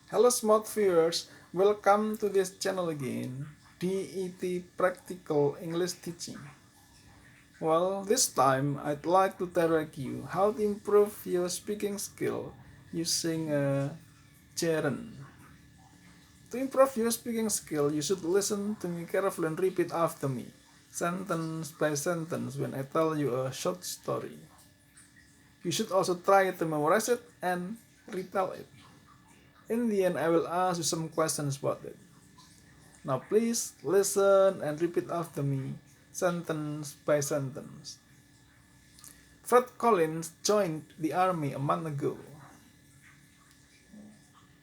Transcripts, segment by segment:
Hello smart viewers, welcome to this channel again, DET Practical English Teaching. Well, this time I'd like to direct you how to improve your speaking skill using gerund. To improve your speaking skill, you should listen to me carefully and repeat after me, sentence by sentence when I tell you a short story. You should also try to memorize it and retell it. In the end, I will ask you some questions about it. Now please listen and repeat after me, sentence by sentence. Fred Collins joined the army a month ago.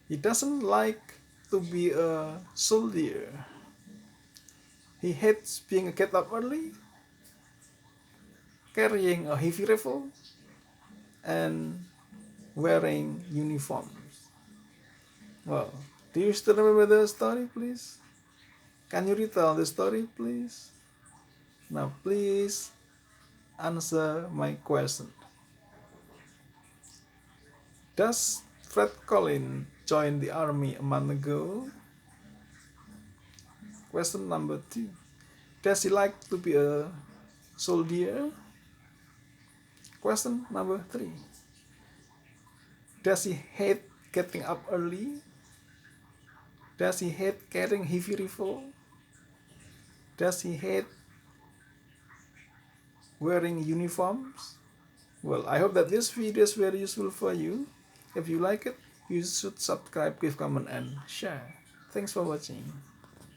He doesn't like to be a soldier. He hates being get up early, carrying a heavy rifle, and wearing uniforms. Well, do you still remember the story, please? Can you retell the story, please? Now, please answer my question. Does Fred Collins join the army a month ago? Question number 2. Does he like to be a soldier? Question number 3. Does he hate getting up early? Does he hate carrying heavy rifle? Does he hate wearing uniforms? Well, I hope that this video is very useful for you. If you like it, you should subscribe, give comment, and share. Thanks for watching.